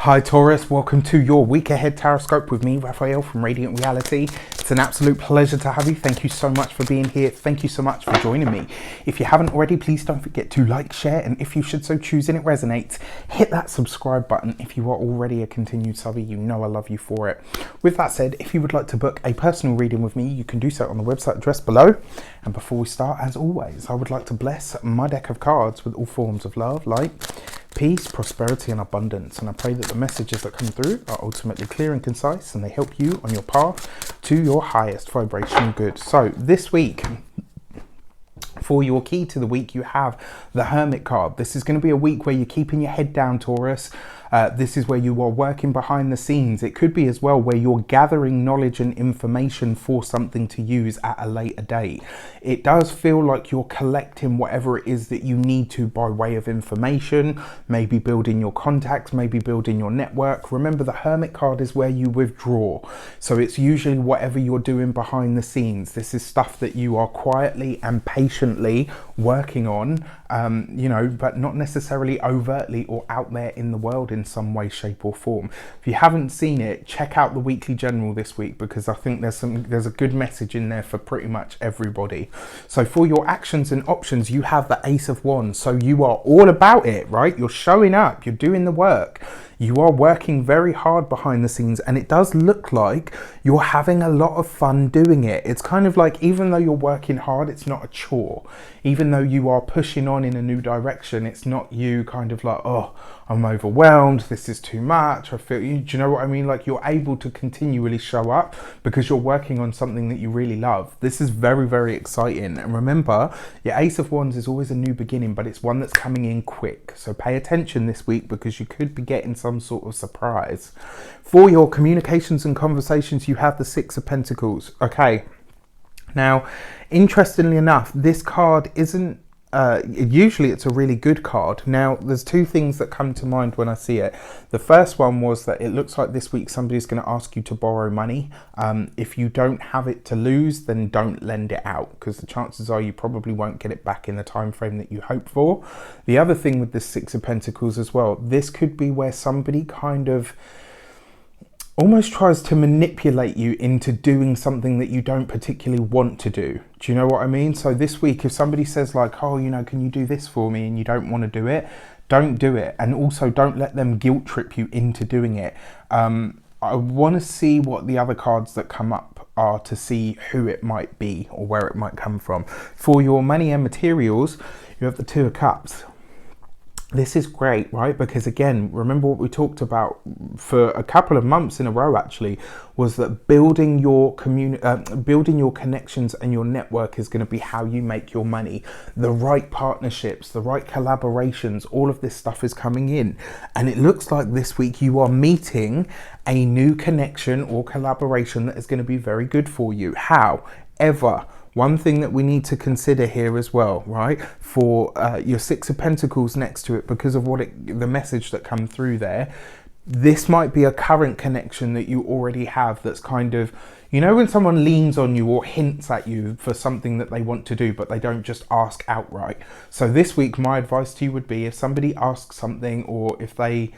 Hi Taurus, welcome to your week ahead Taroscope with me, Raphael from Radiant Reality. It's an absolute pleasure to have you. Thank you so much for being here. Thank you so much for joining me. If you haven't already, please don't forget to like, share, and if you should so choose and it resonates, hit that subscribe button. If you are already a continued subby, you know I love you for it. With that said, if you would like to book a personal reading with me, you can do so on the website address below. And before we start, as always, I would like to bless my deck of cards with all forms of love, light, peace, prosperity, and abundance. And I pray that the messages that come through are ultimately clear and concise and they help you on your path to your highest vibrational good. So this week, for your key to the week, you have the Hermit card. This is going to be a week where you're keeping your head down, Taurus. This is where you are working behind the scenes. It could be as well where you're gathering knowledge and information for something to use at a later date. It does feel like you're collecting whatever it is that you need to by way of information, maybe building your contacts, maybe building your network. Remember, the Hermit card is where you withdraw. So it's usually whatever you're doing behind the scenes. This is stuff that you are quietly and patiently working on, but not necessarily overtly or out there in the world in some way, shape or form. If you haven't seen it, check out the weekly general this week, because I think there's a good message in there for pretty much everybody. So for your actions and options, you have the Ace of Wands. So you are all about it, right? You're showing up, you're doing the work. You are working very hard behind the scenes, and it does look like you're having a lot of fun doing it. It's kind of like, even though you're working hard, it's not a chore. Even though you are pushing on in a new direction, it's not you kind of like, oh, I'm overwhelmed, this is too much, I feel, do you know what I mean? Like, you're able to continually show up because you're working on something that you really love. This is very, very exciting. And remember, your Ace of Wands is always a new beginning, but it's one that's coming in quick. So pay attention this week, because you could be getting some sort of surprise. For your communications and conversations, you have the Six of Pentacles. Okay. Now, interestingly enough, this card isn't, usually it's a really good card. Now, there's two things that come to mind when I see it. The first one was that it looks like this week somebody's going to ask you to borrow money. If you don't have it to lose, then don't lend it out, because the chances are you probably won't get it back in the time frame that you hope for. The other thing with this Six of Pentacles as well, this could be where somebody kind of almost tries to manipulate you into doing something that you don't particularly want to do. Do you know what I mean? So this week, if somebody says like, oh, can you do this for me, and you don't want to do it, don't do it. And also don't let them guilt trip you into doing it. I want to see what the other cards that come up are, to see who it might be or where it might come from. For your money and materials, you have the Two of Cups. This is great, right? Because again, remember what we talked about for a couple of months in a row, actually, was that building your connections and your network is going to be how you make your money. The right partnerships, the right collaborations, all of this stuff is coming in. And it looks like this week you are meeting a new connection or collaboration that is going to be very good for you. However, one thing that we need to consider here as well, right, for your Six of Pentacles next to it, because of the message that come through there, this might be a current connection that you already have that's kind of, when someone leans on you or hints at you for something that they want to do, but they don't just ask outright. So this week, my advice to you would be, if somebody asks something, or if they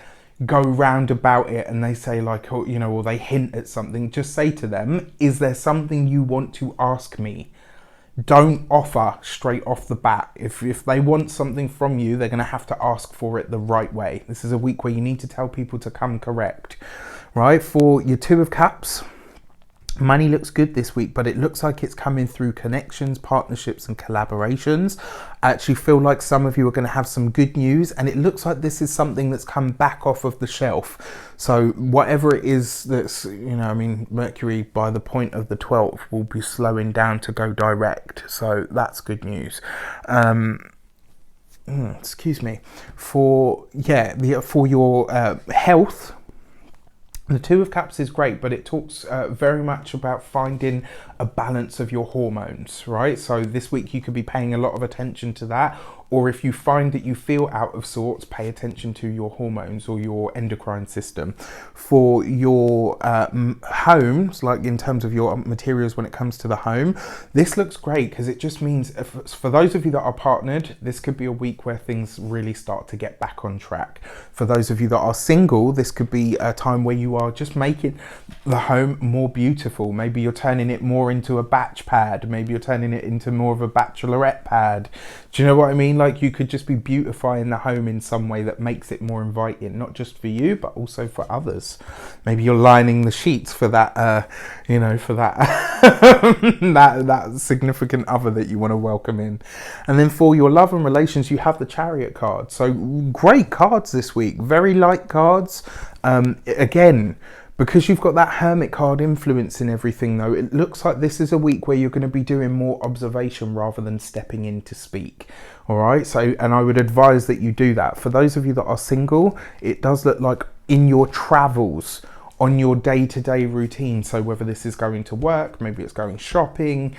go round about it and they say like, or they hint at something, just say to them, is there something you want to ask me? Don't offer straight off the bat. If they want something from you, they're going to have to ask for it the right way. This is a week where you need to tell people to come correct, right? For your Two of Cups, money looks good this week, but it looks like it's coming through connections, partnerships and collaborations. I actually feel like some of you are going to have some good news, and it looks like this is something that's come back off of the shelf. So whatever it is that's, Mercury by the point of the 12th will be slowing down to go direct. So that's good news. Excuse me. For your health, the Two of Cups is great, but it talks very much about finding a balance of your hormones, right? So this week you could be paying a lot of attention to that, or if you find that you feel out of sorts, pay attention to your hormones or your endocrine system. For your homes, like in terms of your materials when it comes to the home, this looks great because it just means for those of you that are partnered, this could be a week where things really start to get back on track. For those of you that are single, this could be a time where you are just making the home more beautiful. Maybe you're turning it more into a batch pad. Maybe you're turning it into more of a bachelorette pad. Do you know what I mean? Like, you could just be beautifying the home in some way that makes it more inviting, not just for you, but also for others. Maybe you're lining the sheets for that, you know, for that, that significant other that you want to welcome in. And then for your love and relations, you have the Chariot card. So great cards this week, very light cards. Again, because you've got that Hermit card influencing everything though, it looks like this is a week where you're going to be doing more observation rather than stepping in to speak. All right. So, and I would advise that you do that. For those of you that are single, it does look like in your travels, on your day-to-day routine. So whether this is going to work, maybe it's going shopping,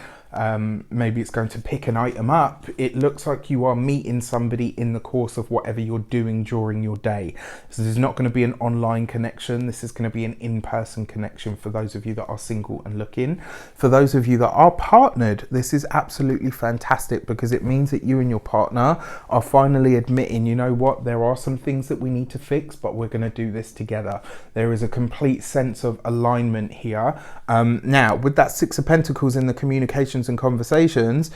maybe it's going to pick an item up, it looks like you are meeting somebody in the course of whatever you're doing during your day. So this is not going to be an online connection, this is going to be an in-person connection for those of you that are single and looking. For those of you that are partnered, this is absolutely fantastic because it means that you and your partner are finally admitting, you know what, there are some things that we need to fix, but we're going to do this together. There is a complete sense of alignment here. Now, with that Six of Pentacles in the communications and conversations,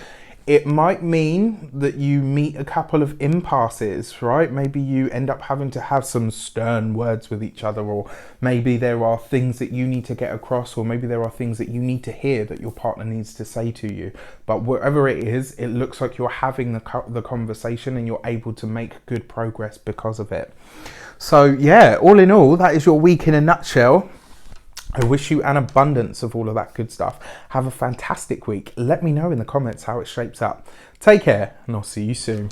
it might mean that you meet a couple of impasses, right? Maybe you end up having to have some stern words with each other, or maybe there are things that you need to get across, or maybe there are things that you need to hear that your partner needs to say to you. But whatever it is, it looks like you're having the conversation and you're able to make good progress because of it. So yeah, all in all, that is your week in a nutshell. I wish you an abundance of all of that good stuff. Have a fantastic week. Let me know in the comments how it shapes up. Take care, and I'll see you soon.